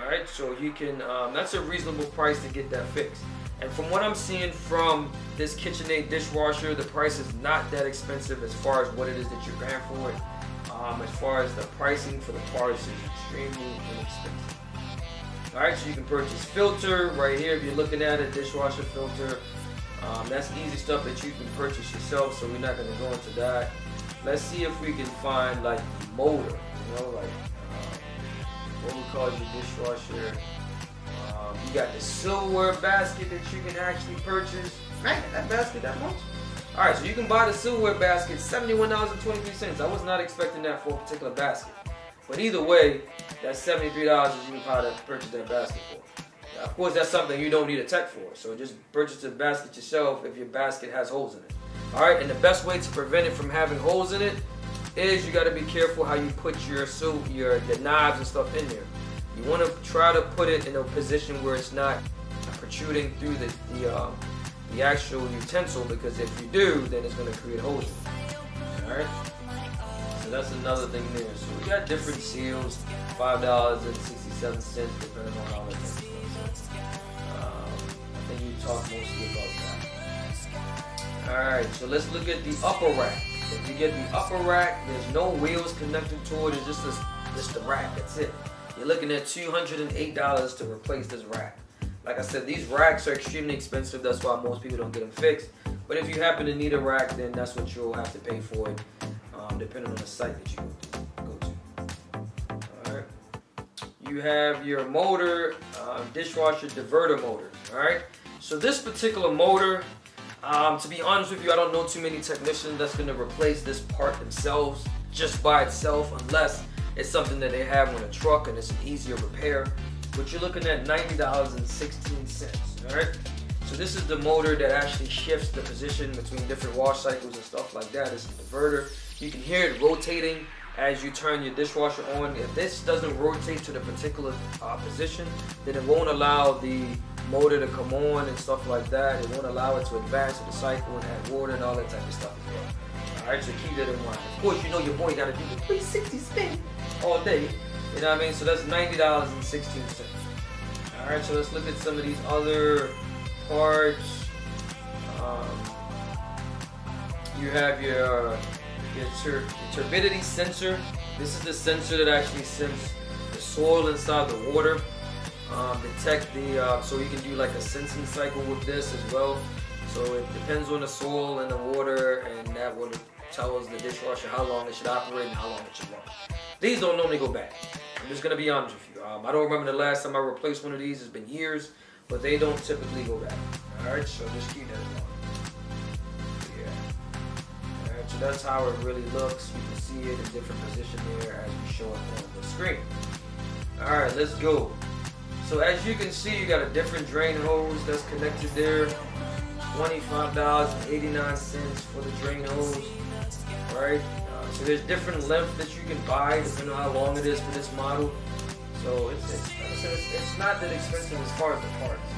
Alright, so you can, that's a reasonable price to get that fixed. And from what I'm seeing from this KitchenAid dishwasher, the price is not that expensive as far as what it is that you're paying for it. As far as the pricing for the parts is extremely inexpensive. Alright, so you can purchase filter right here if you're looking at a dishwasher filter. That's easy stuff that you can purchase yourself, so we're not going to go into that. Let's see if we can find like motor, you know, like what we call your dishwasher. You got the Silverware Basket that you can actually purchase. Man, that basket that much? Alright, so you can buy the Silverware Basket, $71.23. I was not expecting that for a particular basket. But either way, that's $73 that you can probably purchase that basket for. Now, of course, that's something you don't need a tech for. So just purchase the basket yourself if your basket has holes in it. Alright, and the best way to prevent it from having holes in it is you got to be careful how you put your knives and stuff in there. You want to try to put it in a position where it's not protruding through the actual utensil, because if you do, then it's going to create holes in it. Alright? So that's another thing there. So we got different seals, $5.67 depending on how it is. I think you talked mostly about that. Alright, so let's look at the upper rack. If you get the upper rack, there's no wheels connected to it, it's just the rack, that's it. You're looking at $208 to replace this rack. Like I said, these racks are extremely expensive, that's why most people don't get them fixed. But if you happen to need a rack, then that's what you'll have to pay for it, depending on the site that you go to. Alright. You have your motor, dishwasher diverter motor. Alright. So this particular motor, to be honest with you, I don't know too many technicians that's going to replace this part themselves just by itself, unless it's something that they have on a truck and it's an easier repair. But you're looking at $90.16. Alright? So this is the motor that actually shifts the position between different wash cycles and stuff like that. It's a diverter. You can hear it rotating as you turn your dishwasher on. If this doesn't rotate to the particular position, then it won't allow the motor to come on and stuff like that. It won't allow it to advance in the cycle and add water and all that type of stuff as well. Alright, so keep that in mind. Of course, you know your boy got to do the 360 spin all day. You know what I mean? So that's $90.16. Alright, so let's look at some of these other parts. You have your turbidity sensor. This is the sensor that actually senses the soil inside the water. Detect so you can do like a sensing cycle with this as well. So it depends on the soil and the water, and that will tells the dishwasher how long it should operate and how long it should run. These don't normally go bad. I'm just gonna be honest with you. I don't remember the last time I replaced one of these. It's been years, but they don't typically go bad. All right, so just keep that in mind. Yeah. All right, so that's how it really looks. You can see it in different position there as we show it on the screen. All right, let's go. So as you can see, you got a different drain hose that's connected there. $25.89 for the drain hose. All right. So there's different length that you can buy depending on how long it is for this model. So it's not that expensive as far as the parts.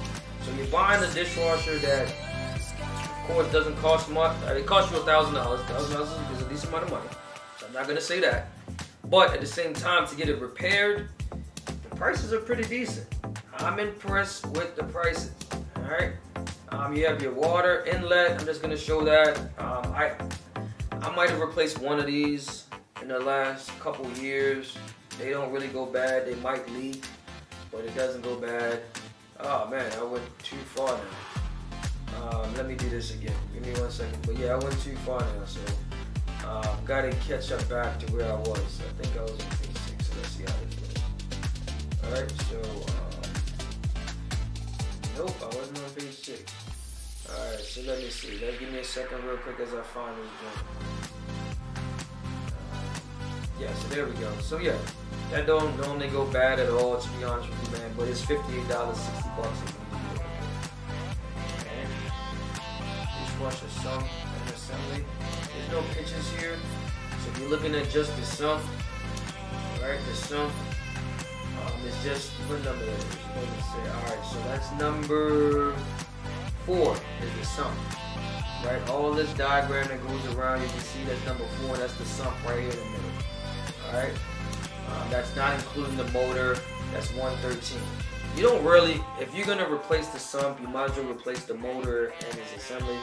So you're buying a dishwasher that, of course, doesn't cost much. It costs you $1,000. $1,000 is a decent amount of money. So I'm not gonna say that. But at the same time, to get it repaired, the prices are pretty decent. I'm impressed with the prices. All right. You have your water inlet. I'm just gonna show that. I might have replaced one of these in the last couple years. They don't really go bad. They might leak, but it doesn't go bad. Oh man, I went too far now. Let me do this again. Give me 1 second. But yeah, I went too far now, so gotta catch up back to where I was. I think I was on page 6, so let's see how this goes. Alright, so nope, I wasn't on page 6. Alright, so let me see. Give me a second real quick as I find this joint. Yeah, so there we go. So yeah, that don't normally go bad at all, to be honest with you, man. But it's $58, $60 if you need to do it. Okay. Dishwasher sump and assembly. There's no pictures here. So if you're looking at just the sump, right? The sump is just, what number that is? Alright, so that's number 4 is the sump. Right? All this diagram that goes around, you can see that's number 4. That's the sump right here in the middle. Alright? That's not including the motor. That's 113. You don't really, if you're going to replace the sump, you might as well replace the motor and its assembly.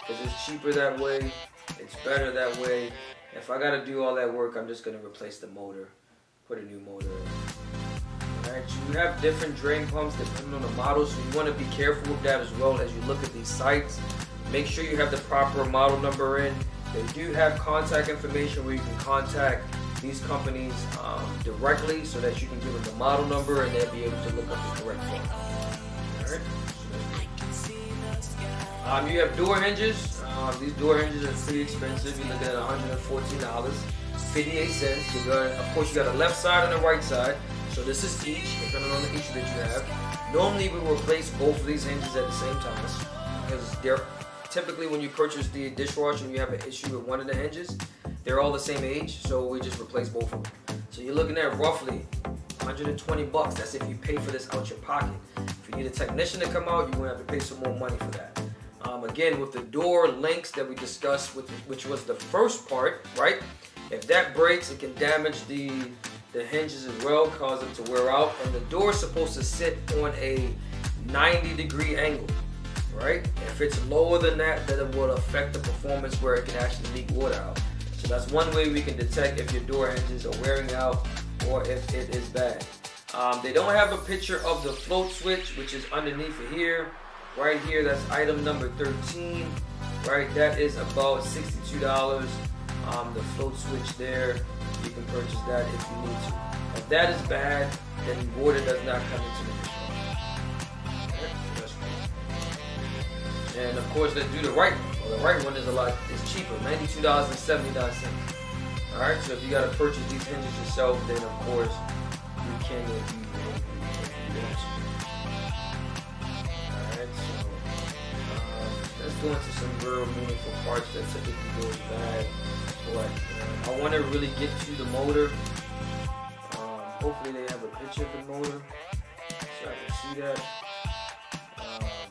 Because it's cheaper that way. It's better that way. If I got to do all that work, I'm just going to replace the motor. Put a new motor in. Alright, you have different drain pumps depending on the model, so you want to be careful with that as well as you look at these sites. Make sure you have the proper model number in. They do have contact information where you can contact these companies directly so that you can give them the model number and they'll be able to look up the correct one. Alright. You have door hinges. These door hinges are pretty expensive. You're looking at $114.58. Of course, you got a left side and a right side. So this is each, depending on the each that you have. Normally we will replace both of these hinges at the same time because they're typically when you purchase the dishwasher and you have an issue with one of the hinges, they're all the same age, so we just replace both of them. So you're looking at roughly $120. That's if you pay for this out your pocket. If you need a technician to come out, you're gonna have to pay some more money for that. Again, with the door links that we discussed, which was the first part, right? If that breaks, it can damage the hinges as well, cause them to wear out. And the door is supposed to sit on a 90-degree angle, right? If it's lower than that, then it will affect the performance where it can actually leak water out. So that's one way we can detect if your door hinges are wearing out or if it is bad. They don't have a picture of the float switch, which is underneath it here. Right here, that's item number 13. Right, that is about $62. The float switch there, you can purchase that if you need to. If that is bad, then water does not come into the dishwasher. And of course, let's do the right one. Well, the right one is cheaper, $92.79. All right, so if you got to purchase these hinges yourself, then of course you can if you want to. Let's go into some real meaningful parts that typically goes bad. But I want to really get to the motor. Hopefully they have a picture of the motor so I can see that.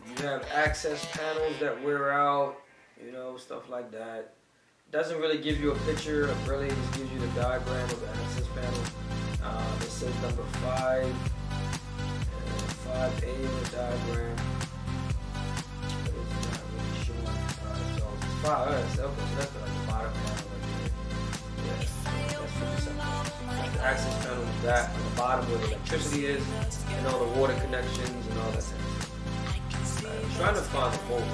You have access panels that wear out, you know, stuff like that. Doesn't really give you a picture. It really just gives you the diagram of the access panel. It says number 5 and 5A in the diagram. Alright, so that's the bottom panel right here. Yeah, that's pretty simple. The access panel is that on the bottom where the electricity is and all the water connections and all that stuff. I'm trying to find the motor.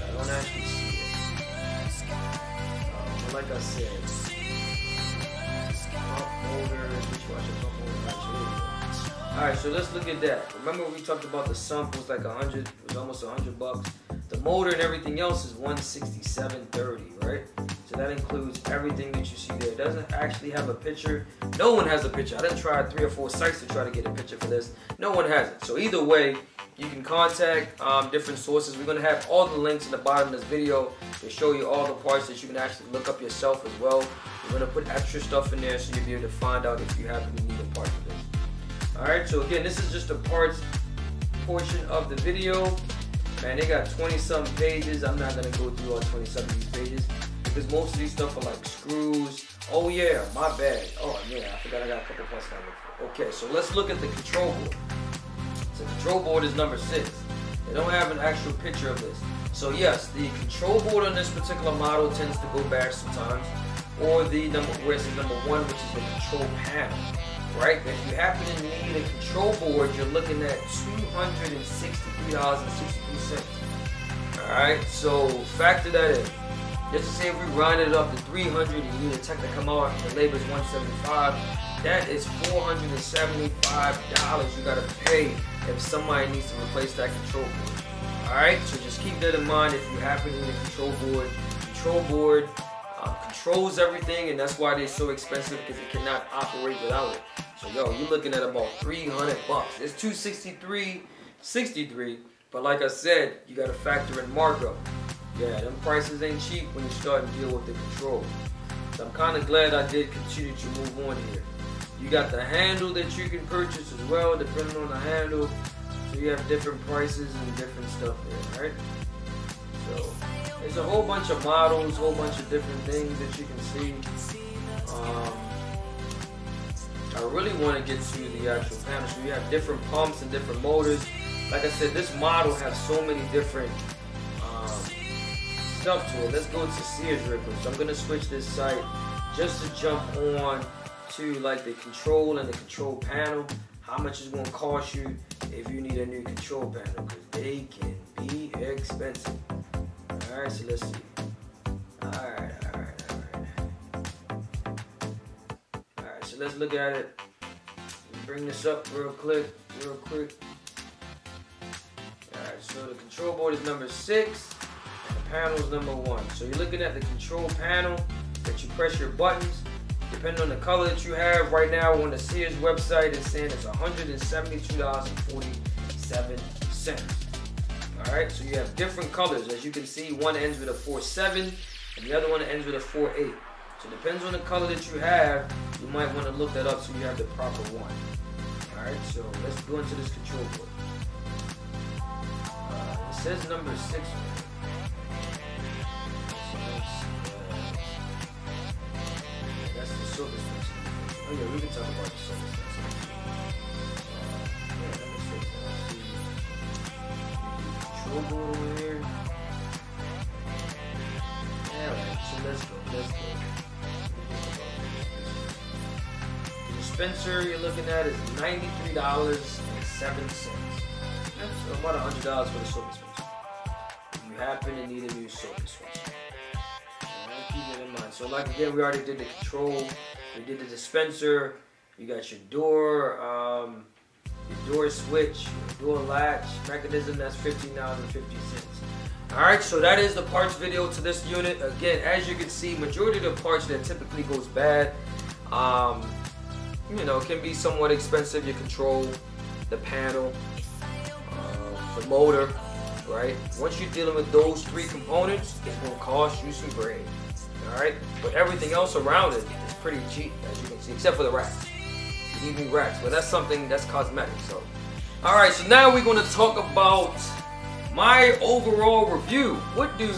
I don't actually see it. like I said, pump motor, dishwasher pump motor. Alright, so let's look at that. Remember we talked about the sump was like 100, it was almost $100. The motor and everything else is $167.30, right? So that includes everything that you see there. It doesn't actually have a picture. No one has a picture. I done tried 3 or 4 sites to try to get a picture for this. No one has it. So either way, you can contact different sources. We're going to have all the links in the bottom of this video to show you all the parts that you can actually look up yourself as well. We're going to put extra stuff in there so you'll be able to find out if you happen to need a part for this. Alright, so again, this is just the parts portion of the video. Man, they got 20-something pages. I'm not going to go through all 20-something of these pages because most of these stuff are like screws. Oh yeah, my bad. Oh yeah, I forgot I got a couple parts to look for. Okay, so let's look at the control board. So the control board is number 6. They don't have an actual picture of this. So yes, the control board on this particular model tends to go bad sometimes. Or the number where it's number 1, which is the control panel. Right? If you happen to need a control board, you're looking at $263.63. Alright, so factor that in. Just to say if we round it up to 300 and you need a tech to come out and the labor is $175, that is $475 you gotta pay if somebody needs to replace that control board. Alright, so just keep that in mind if you happen to need a control board. Control board controls everything, and that's why they're so expensive because it cannot operate without it. So yo, you're looking at about $300. It's $263.63, but like I said, you gotta factor in markup. Yeah, them prices ain't cheap when you start to deal with the control. So I'm kind of glad I did continue to move on here. You got the handle that you can purchase as well, depending on the handle. So you have different prices and different stuff there, right? So there's a whole bunch of models, whole bunch of different things that you can see. I really want to get to the actual panel. So you have different pumps and different motors. Like I said, this model has so many different stuff to it. Let's go to Sears real quick. So I'm going to switch this site just to jump on to like the control and the control panel. How much it's going to cost you if you need a new control panel, because they can be expensive. Alright, so let's see. Alright. Alright, so let's look at it. Bring this up real quick. Alright, so the control board is number 6. And the panel is number 1. So you're looking at the control panel that you press your buttons. Depending on the color that you have right now on the Sears website, it's saying it's $172.47. Alright, so you have different colors. As you can see, one ends with a 4.7 and the other one ends with a 4.8. So it depends on the color that you have. You might want to look that up so you have the proper one. Alright, so let's go into this control board. It says number 6. That's the surface tension. Oh yeah, we can talk about the surface tension. Number 6. Control board over here. Alright, so let's go. The dispenser you're looking at is $93.07. That's about $100 for the soap dispenser. If you happen to need a new soap dispenser. Alright, keep it in mind. So like again, we already did the control, we did the dispenser, you got your door switch, your door latch mechanism, that's $15.50. Alright, so that is the parts video to this unit. Again, as you can see, majority of the parts that typically goes bad, you know, can be somewhat expensive. Your control, the panel, the motor, right? Once you're dealing with those 3 components, it's going to cost you some bread. Alright, but everything else around it is pretty cheap, as you can see, except for the racks. You need new racks, but that's something that's cosmetic. So, alright, so now we're going to talk about my overall review. What do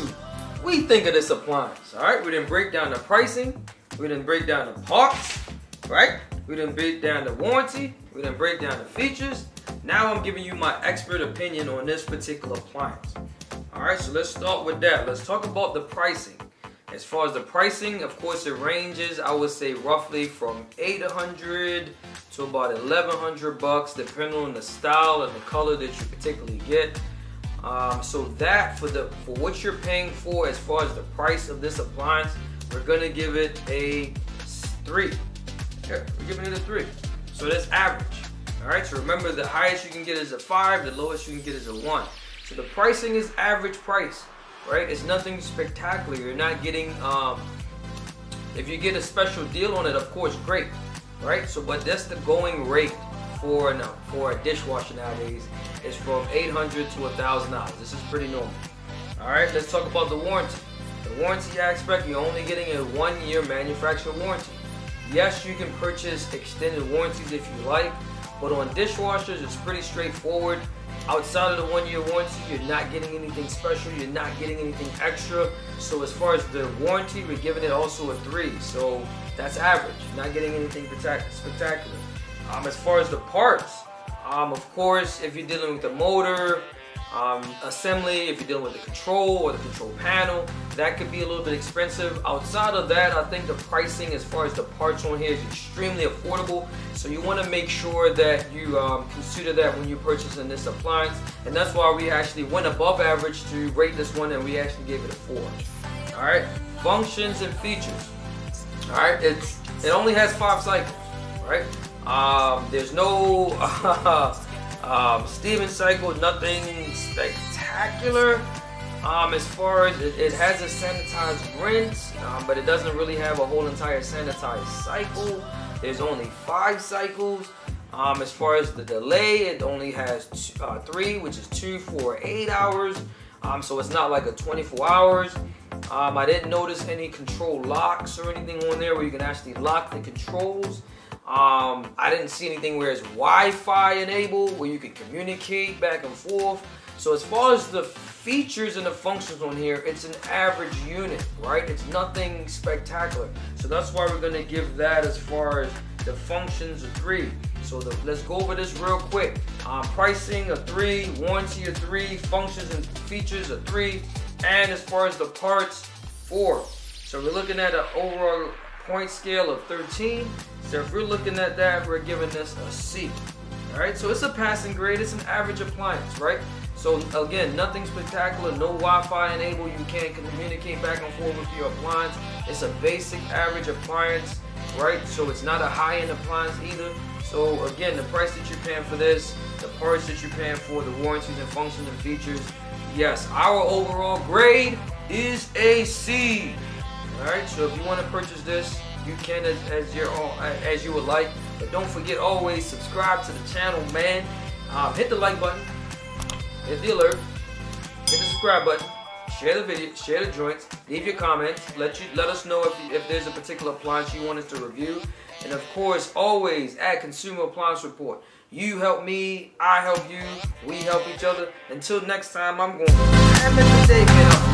we think of this appliance? Alright, we didn't break down the pricing, we didn't break down the parts, right? We didn't break down the warranty, we didn't break down the features. Now I'm giving you my expert opinion on this particular appliance. Alright, so let's start with that. Let's talk about the pricing. As far as the pricing, of course, it ranges, I would say, roughly from $800 to about $1,100, depending on the style and the color that you particularly get. So that for what you're paying for, as far as the price of this appliance, we're gonna give it a 3. Yeah, we're giving it a 3. So that's average. Alright, so remember the highest you can get is a 5, the lowest you can get is a 1. So the pricing is average price, right? It's nothing spectacular. You're not getting, if you get a special deal on it, of course, great, right? So, but that's the going rate for a dishwasher nowadays. Is from $800 to $1,000. This is pretty normal. Alright, let's talk about the warranty. The warranty aspect, you're only getting a 1-year manufacturer warranty. Yes, you can purchase extended warranties if you like, but on dishwashers, it's pretty straightforward. Outside of the 1-year warranty, you're not getting anything special, you're not getting anything extra. So as far as the warranty, we're giving it also a 3. So that's average, you're not getting anything spectacular. As far as the parts, of course, if you're dealing with the motor, assembly, if you're dealing with the control or the control panel, that could be a little bit expensive. Outside of that, I think the pricing as far as the parts on here is extremely affordable. So you want to make sure that you consider that when you're purchasing this appliance. And that's why we actually went above average to rate this one, and we actually gave it a 4. Alright, functions and features. Alright, it only has 5 cycles. Right? There's no steaming cycle, nothing spectacular. As far as it has a sanitized rinse, but it doesn't really have a whole entire sanitized cycle. There's only 5 cycles. As far as the delay, it only has 3, which is 2 for 8 hours. So it's not like a 24 hours. I didn't notice any control locks or anything on there where you can actually lock the controls. I didn't see anything where it's Wi-Fi enabled, where you can communicate back and forth. So as far as the features and the functions on here, it's an average unit, right? It's nothing spectacular. So that's why we're gonna give that, as far as the functions, a 3. So let's go over this real quick. Pricing, a 3, warranty, a 3, functions and features, a 3, and as far as the parts, 4. So we're looking at an overall point scale of 13. So if we're looking at that, we're giving this a C. Alright, so it's a passing grade, it's an average appliance, right? So again, nothing spectacular, no Wi-Fi enabled, you can't communicate back and forth with your appliance. It's a basic average appliance, right? So it's not a high-end appliance either. So again, the price that you're paying for this, the parts that you're paying for, the warranties and functions and features, yes, our overall grade is a C. Alright, so if you want to purchase this, you can as you would like. But don't forget, always subscribe to the channel, man. Hit the like button, hit the alert, hit the subscribe button, share the video, share the joints, leave your comments, let us know if there's a particular appliance you want us to review. And of course, always at Consumer Appliance Report. You help me, I help you, we help each other. Until next time, I'm going to have a good day, man.